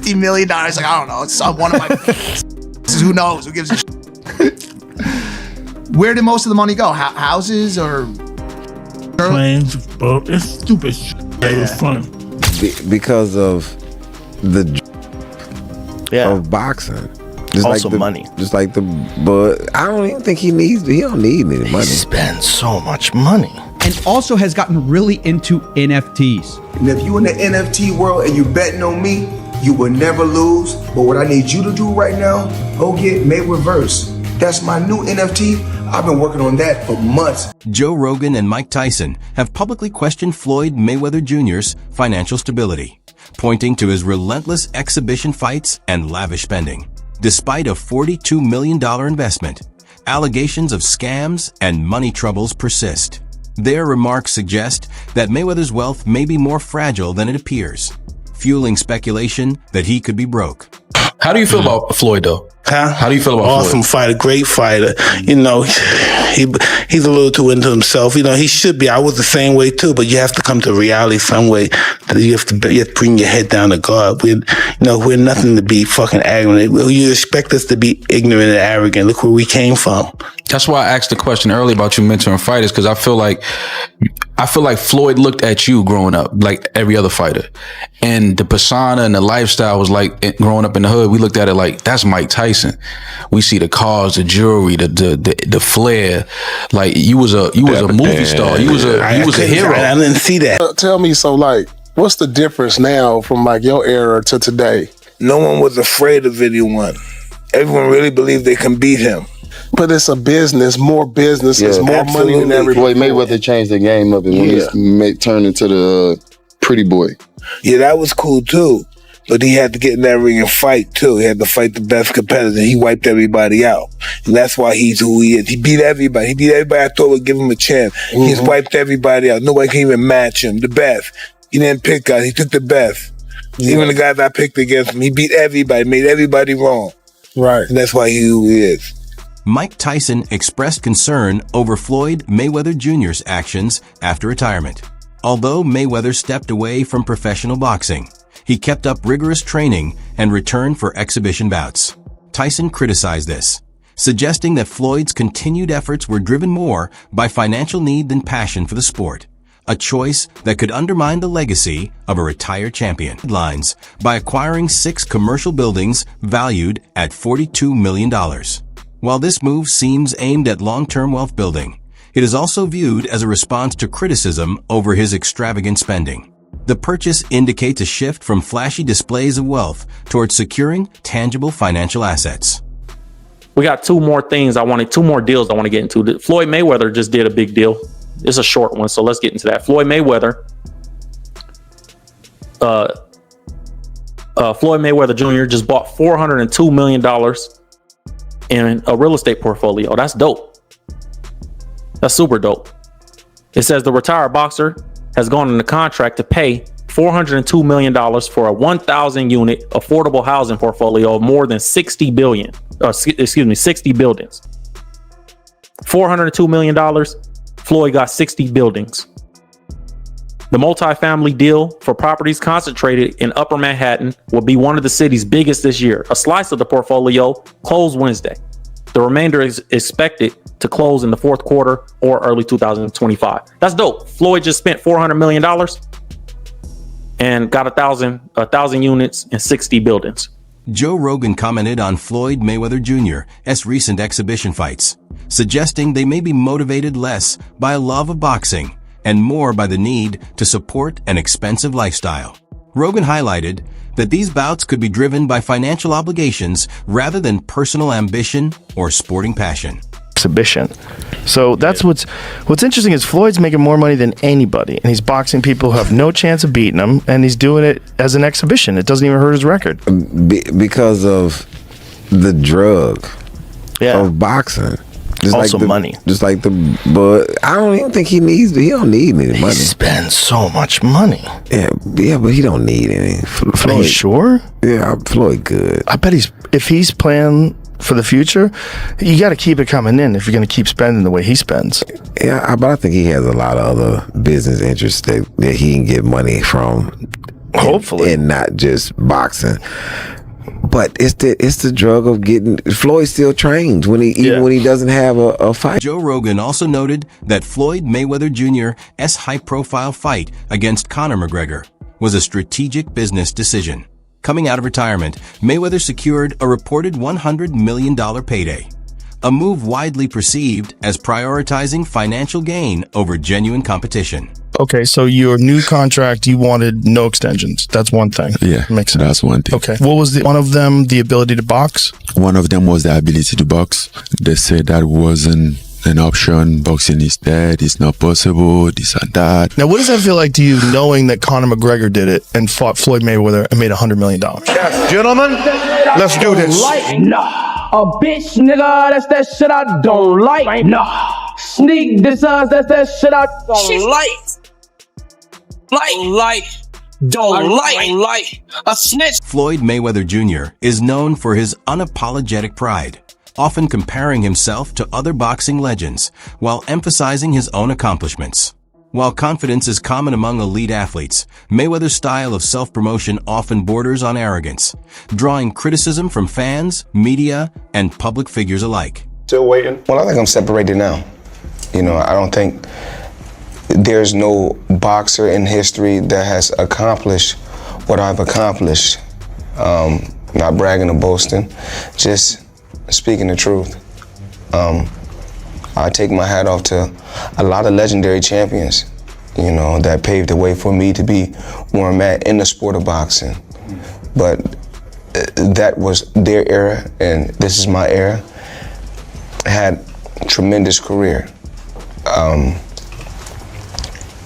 $50 million. Like, I don't know. It's one of my... Who knows? Who gives a shit? Where did most of the money go? Houses or... Planes, boat. It's stupid shit. It was fun. Because of the of boxing. Just also like money. Just like but I don't even think he don't need any money. He spends so much money. And also has gotten really into NFTs. And if you in the NFT world and you betting on me, you will never lose. But what I need you to do right now, go get May Reverse. That's my new NFT. I've been working on that for months. Joe Rogan and Mike Tyson have publicly questioned Floyd Mayweather Jr.'s financial stability, pointing to his relentless exhibition fights and lavish spending. Despite a $42 million investment, allegations of scams and money troubles persist. Their remarks suggest that Mayweather's wealth may be more fragile than it appears, fueling speculation that he could be broke. How do you feel about Floyd, though? Huh? How do you feel about Awesome Floyd? fighter, great fighter. You know, he's a little too into himself. You know, he should be. I was the same way too, but you have to come to reality some way. You have to bring your head down to God. We're nothing to be fucking arrogant. You expect us to be ignorant and arrogant. Look where we came from. That's why I asked the question earlier about you mentoring fighters, because I feel like Floyd looked at you growing up like every other fighter, and the persona and the lifestyle was like growing up in the hood. We looked at it like that's Mike Tyson. We see the cars, the jewelry, the flair. Like you was a movie star. You was a hero. I didn't see that. Tell me, so like, what's the difference now from like your era to today? No one was afraid of anyone. Everyone really believed they can beat him. But it's a business, more business, it's more money than everybody. Floyd Mayweather changed the game up and when he turned into the pretty boy. Yeah, that was cool too. But he had to get in that ring and fight too. He had to fight the best competitor. He wiped everybody out. And that's why he's who he is. He beat everybody. He beat everybody I thought would give him a chance. He's wiped everybody out. Nobody can even match him. The best. He didn't pick guys. He took the best. Even the guys I picked against him, he beat everybody, made everybody wrong. Right. And that's why he's who he is. Mike Tyson expressed concern over Floyd Mayweather Jr.'s actions after retirement. Although Mayweather stepped away from professional boxing, he kept up rigorous training and returned for exhibition bouts. Tyson criticized this, suggesting that Floyd's continued efforts were driven more by financial need than passion for the sport, a choice that could undermine the legacy of a retired champion. Headlines by acquiring 6 commercial buildings valued at $42 million. While this move seems aimed at long-term wealth building, it is also viewed as a response to criticism over his extravagant spending. The purchase indicates a shift from flashy displays of wealth towards securing tangible financial assets. We got two more deals I want to get into. Floyd Mayweather just did a big deal. It's a short one, so let's get into that. Floyd Mayweather Jr. just bought $402 million in a real estate portfolio. That's dope. That's super dope. It says the retired boxer has gone into contract to pay $402 million for a 1,000 unit affordable housing portfolio of more than 60 buildings. $402 million. Floyd got 60 buildings. The multifamily deal for properties concentrated in Upper Manhattan will be one of the city's biggest this year. A slice of the portfolio closed Wednesday. The remainder is expected to close in the fourth quarter or early 2025. That's dope. Floyd just spent $400 million and got 1,000 units and 60 buildings. Joe Rogan commented on Floyd Mayweather Jr.'s recent exhibition fights, suggesting they may be motivated less by a love of boxing and more by the need to support an expensive lifestyle. Rogan highlighted that these bouts could be driven by financial obligations rather than personal ambition or sporting passion. Exhibition. So that's what's interesting is Floyd's making more money than anybody, and he's boxing people who have no chance of beating him, and he's doing it as an exhibition. It doesn't even hurt his record. Because of the drug of boxing. Just also like money. But I don't even think he don't need any money. He spends so much money. Yeah, but he don't need any. Floyd, are you sure? Yeah, Floyd good. I bet if he's playing for the future, you got to keep it coming in if you're going to keep spending the way he spends. Yeah, but I think he has a lot of other business interests that he can get money from Hopefully. and not just boxing. But it's the drug of getting. Floyd still trains even when he doesn't have a fight. Joe Rogan also noted that Floyd Mayweather Jr.'s high-profile fight against Conor McGregor was a strategic business decision. Coming out of retirement, Mayweather secured a reported $100 million payday, a move widely perceived as prioritizing financial gain over genuine competition. Okay, so your new contract, you wanted no extensions. That's one thing. Yeah, makes sense. That's one thing. Okay, what was one of them? The ability to box? One of them was the ability to box. They said that wasn't an option. Boxing is dead. It's not possible. This and that. Now, what does that feel like to you, knowing that Conor McGregor did it and fought Floyd Mayweather and made $100 million? Gentlemen, let's do this. A bitch, nigga, that's that shit I don't like. Nah. Sneak designs, that's that shit I don't like. Don't like. A snitch. Floyd Mayweather Jr. is known for his unapologetic pride, often comparing himself to other boxing legends while emphasizing his own accomplishments. While confidence is common among elite athletes, Mayweather's style of self-promotion often borders on arrogance, drawing criticism from fans, media, and public figures alike. Still waiting? Well, I think I'm separated now. I don't think there's no boxer in history that has accomplished what I've accomplished. Not bragging or boasting, just speaking the truth. I take my hat off to a lot of legendary champions, that paved the way for me to be where I'm at in the sport of boxing. But that was their era, and this is my era. I had a tremendous career.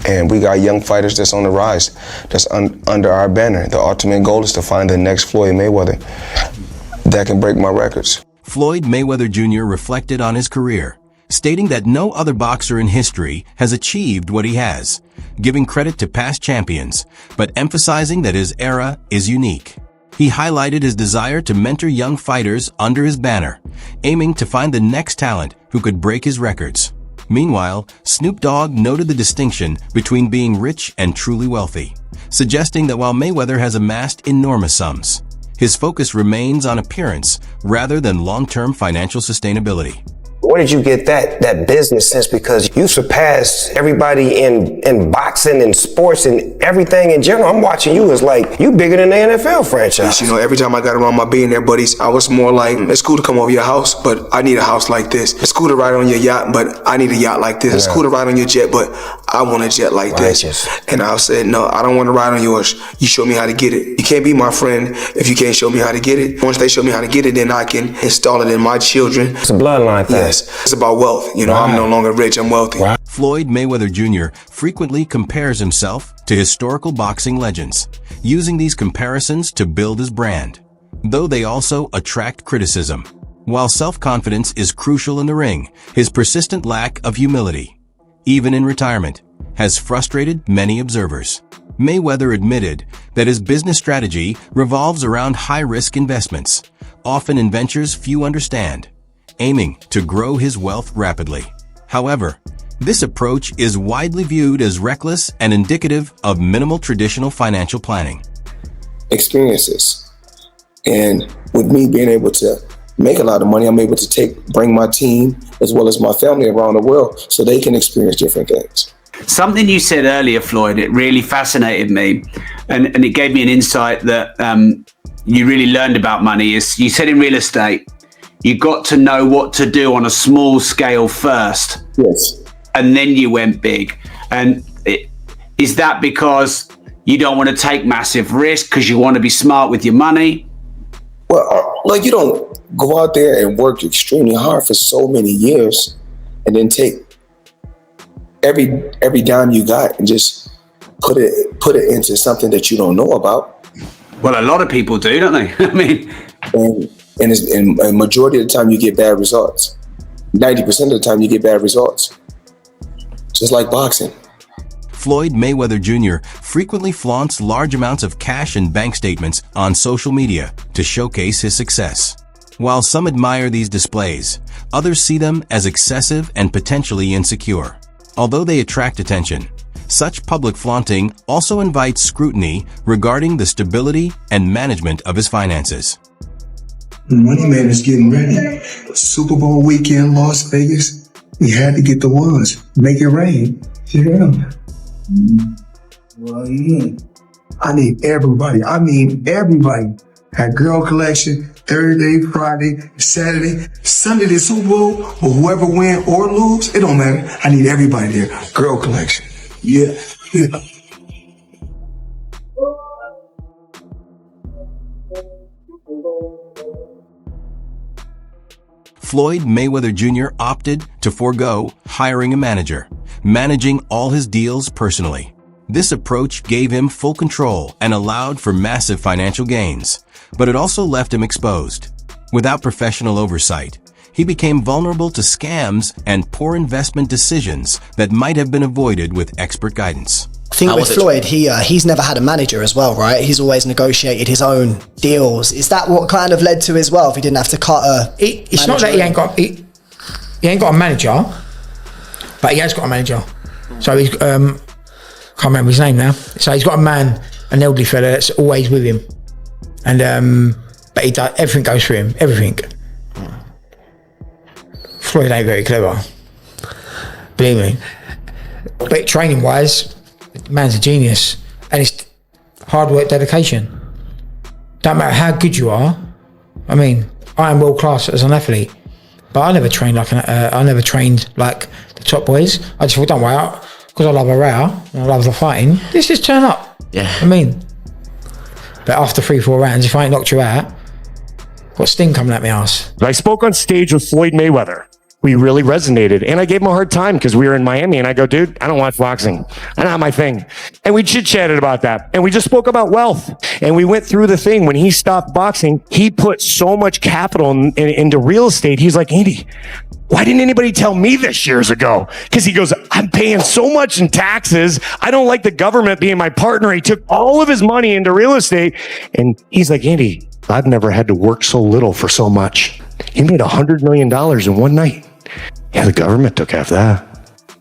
And we got young fighters that's on the rise, that's under our banner. The ultimate goal is to find the next Floyd Mayweather that can break my records. Floyd Mayweather Jr. reflected on his career, stating that no other boxer in history has achieved what he has, giving credit to past champions, but emphasizing that his era is unique. He highlighted his desire to mentor young fighters under his banner, aiming to find the next talent who could break his records. Meanwhile, Snoop Dogg noted the distinction between being rich and truly wealthy, suggesting that while Mayweather has amassed enormous sums, his focus remains on appearance rather than long-term financial sustainability. Where did you get that business sense? Because you surpassed everybody in boxing and sports and everything in general. I'm watching you as like, you bigger than the NFL franchise. Every time I got around my billionaire buddies, I was more like, it's cool to come over your house, but I need a house like this. It's cool to ride on your yacht, but I need a yacht like this. It's cool to ride on your jet, but I want a jet like this. And I said, no, I don't want to ride on yours. You show me how to get it. You can't be my friend if you can't show me how to get it. Once they show me how to get it, then I can install it in my children. It's a bloodline thing. Yes. It's about wealth. I'm no longer rich, I'm wealthy. Floyd Mayweather Jr. frequently compares himself to historical boxing legends, using these comparisons to build his brand, though they also attract criticism. While self-confidence is crucial in the ring, his persistent lack of humility, even in retirement, has frustrated many observers. Mayweather admitted that his business strategy revolves around high-risk investments, often in ventures few understand, aiming to grow his wealth rapidly. However, this approach is widely viewed as reckless and indicative of minimal traditional financial planning. Experiences. And with me being able to make a lot of money, I'm able to bring my team as well as my family around the world so they can experience different things. Something you said earlier, Floyd, it really fascinated me, and it gave me an insight that you really learned about money. Is you said in real estate, you got to know what to do on a small scale first. Yes. And then you went big. And is that because you don't want to take massive risk because you want to be smart with your money? Well, you don't go out there and work extremely hard for so many years and then take every dime you got and just put it into something that you don't know about. Well, a lot of people do, don't they? I mean, and a majority of the time you get bad results. 90% of the time you get bad results. Just like boxing. Floyd Mayweather Jr. frequently flaunts large amounts of cash and bank statements on social media to showcase his success. While some admire these displays, others see them as excessive and potentially insecure. Although they attract attention, Such public flaunting also invites scrutiny regarding the stability and management of his finances. Money Man is getting ready. Super Bowl weekend, Las Vegas. We had to get the ones. Make it rain. Yeah. Well, yeah. I need everybody. I mean everybody. Had girl collection Thursday, Friday, Saturday, Sunday, the Super Bowl, or whoever win or lose, it don't matter. I need everybody there. Girl collection. Yeah. Yeah. Floyd Mayweather Jr. opted to forego hiring a manager, managing all his deals personally. This approach gave him full control and allowed for massive financial gains, but it also left him exposed. Without professional oversight, he became vulnerable to scams and poor investment decisions that might have been avoided with expert guidance. I think with Floyd, he's never had a manager as well, right? He's always negotiated his own deals. Is that what kind of led to his wealth? He didn't have to cut a It's not that he ain't got a manager, but he has got a manager. So he's can't remember his name now. So he's got a man, an elderly fella that's always with him, and but he does everything goes through him. Everything. Floyd ain't very clever, believe me. But training wise, the man's a genius, and it's hard work, dedication. Don't matter how good you are. I mean, I am world class as an athlete, but I never trained like the top boys. I just thought, don't worry, because I love a row and I love the fighting. Let's just turn up. Yeah. I mean, but after 3-4 rounds, if I ain't knocked you out, got sting coming at my ass. I spoke on stage with Floyd Mayweather. We really resonated, and I gave him a hard time because we were in Miami, and I go, dude, I don't watch boxing. I not my thing. And we chit-chatted about that, and we just spoke about wealth, and we went through the thing. When he stopped boxing, he put so much capital into real estate. He's like, Andy, why didn't anybody tell me this years ago? Because he goes, I'm paying so much in taxes. I don't like the government being my partner. He took all of his money into real estate, and he's like, Andy, I've never had to work so little for so much. He made $100 million in one night. Yeah, the government took half that.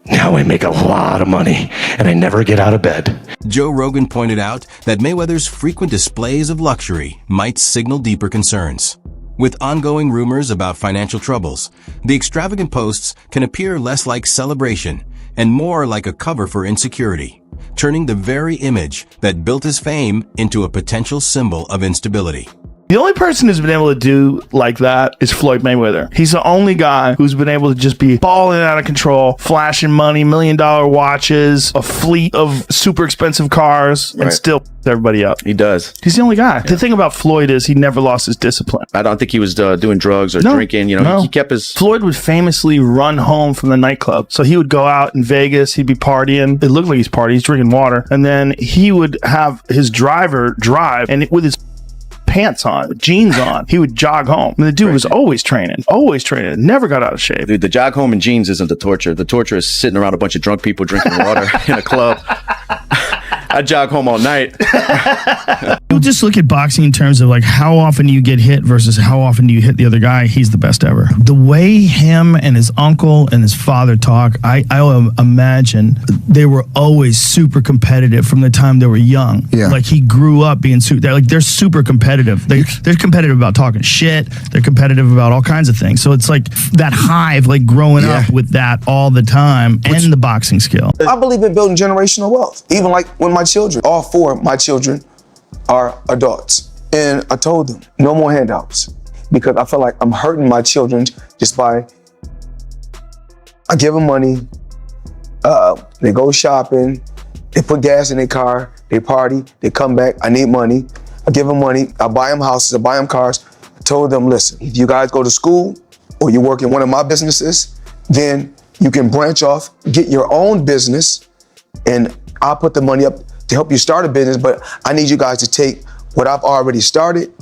Now I make a lot of money, and I never get out of bed. Joe Rogan pointed out that Mayweather's frequent displays of luxury might signal deeper concerns. With ongoing rumors about financial troubles, the extravagant posts can appear less like celebration and more like a cover for insecurity, turning the very image that built his fame into a potential symbol of instability. The only person who's been able to do like that is Floyd Mayweather. He's the only guy who's been able to just be balling out of control, flashing money, $1 million watches, a fleet of super expensive cars, and still everybody up. He does. He's the only guy. The thing about Floyd is he never lost his discipline. I don't think he was doing drugs or drinking. You know, he kept his... Floyd would famously run home from the nightclub. So he would go out in Vegas. He'd be partying. It looked like he's partying. He's drinking water. And then he would have his driver drive, and with his pants on, jeans on, he would jog home. I mean, the dude was always training, never got out of shape. Dude, the jog home in jeans isn't the torture. The torture is sitting around a bunch of drunk people drinking water in a club. I jog home all night. You just look at boxing in terms of like how often you get hit versus how often do you hit the other guy. He's the best ever. The way him and his uncle and his father talk, I imagine they were always super competitive from the time they were young. Yeah. Like he grew up being they're super competitive. They're competitive about talking shit. They're competitive about all kinds of things. So it's like that hive, like growing up with that all the time, and the boxing skill. I believe in building generational wealth. Even like when my children, all 4 of my children are adults. And I told them, no more handouts. Because I feel like I'm hurting my children just by, I give them money, they go shopping, they put gas in their car, they party, they come back, I need money. I give them money, I buy them houses, I buy them cars. I told them, listen, if you guys go to school or you work in one of my businesses, then you can branch off, get your own business, and I'll put the money up to help you start a business, but I need you guys to take what I've already started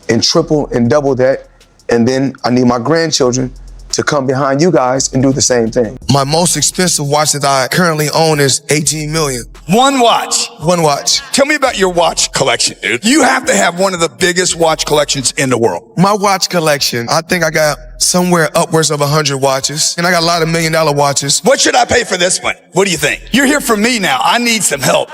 and triple and double that, and then I need my grandchildren to come behind you guys and do the same thing. My most expensive watch that I currently own is $18 million. One watch. One watch. Tell me about your watch collection, dude. You have to have one of the biggest watch collections in the world. My watch collection, I think I got somewhere upwards of 100 watches, and I got a lot of $1 million watches. What should I pay for this one? What do you think? You're here for me now. I need some help.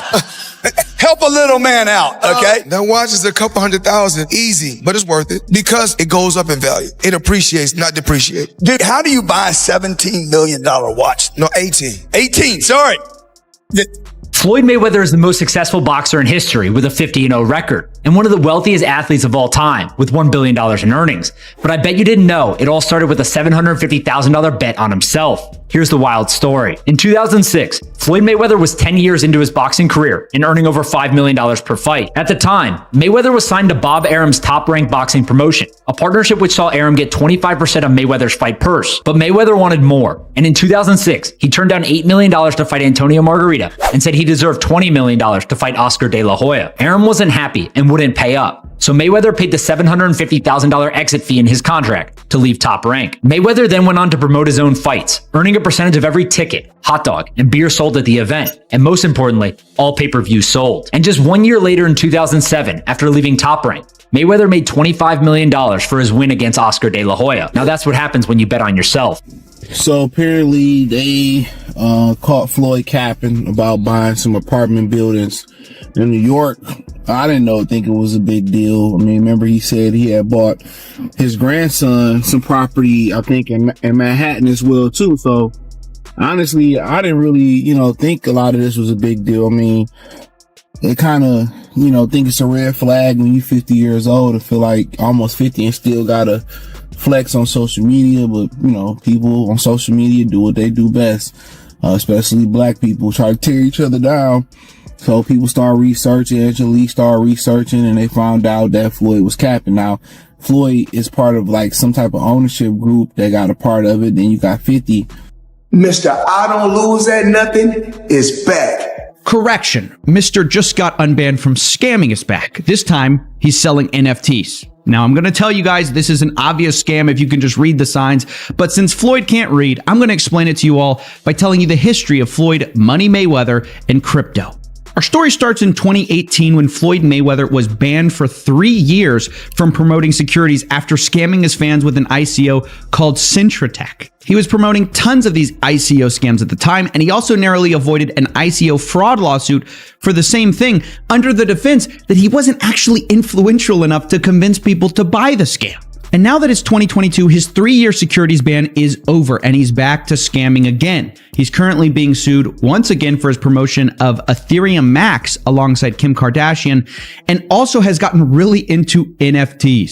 Help a little man out, okay? That watch is a couple $100,000, easy, but it's worth it because it goes up in value. It appreciates, not depreciates. Dude, how do you buy a $17 million watch? No, 18. 18, sorry. Floyd Mayweather is the most successful boxer in history with a 50-0 record and one of the wealthiest athletes of all time with $1 billion in earnings. But I bet you didn't know it all started with a $750,000 bet on himself. Here's the wild story. In 2006, Floyd Mayweather was 10 years into his boxing career and earning over $5 million per fight. At the time, Mayweather was signed to Bob Arum's top-ranked boxing promotion, a partnership which saw Arum get 25% of Mayweather's fight purse. But Mayweather wanted more, and in 2006, he turned down $8 million to fight Antonio Margarita and said he deserved $20 million to fight Oscar De La Hoya. Arum wasn't happy and wouldn't pay up, so Mayweather paid the $750,000 exit fee in his contract to leave Top Rank. Mayweather then went on to promote his own fights, earning a percentage of every ticket, hot dog, and beer sold at the event, and most importantly, all pay-per-views sold. And just 1 year later in 2007, after leaving Top Rank, Mayweather made $25 million for his win against Oscar De La Hoya. Now that's what happens when you bet on yourself. So apparently they caught Floyd capping about buying some apartment buildings in New York. I didn't think it was a big deal. I mean, remember he said he had bought his grandson some property, I think in Manhattan as well too. So honestly, I didn't really, think a lot of this was a big deal. I mean, it kind of, think it's a red flag when you're 50 years old to feel like almost 50 and still gotta flex on social media. But, people on social media do what they do best, especially black people try to tear each other down. So people start researching, Angelique started researching, and they found out that Floyd was capping. Now, Floyd is part of like some type of ownership group that got a part of it. Then you got 50. Mr. I don't lose at nothing is back. Correction. Mr. just got unbanned from scamming is back. This time, he's selling NFTs. Now, I'm going to tell you guys this is an obvious scam if you can just read the signs. But since Floyd can't read, I'm going to explain it to you all by telling you the history of Floyd Money Mayweather and crypto. Our story starts in 2018 when Floyd Mayweather was banned for 3 years from promoting securities after scamming his fans with an ICO called Cintratec. He was promoting tons of these ICO scams at the time, and he also narrowly avoided an ICO fraud lawsuit for the same thing under the defense that he wasn't actually influential enough to convince people to buy the scam. And now that it's 2022, his 3-year securities ban is over and he's back to scamming again. He's currently being sued once again for his promotion of Ethereum Max alongside Kim Kardashian, and also has gotten really into NFTs.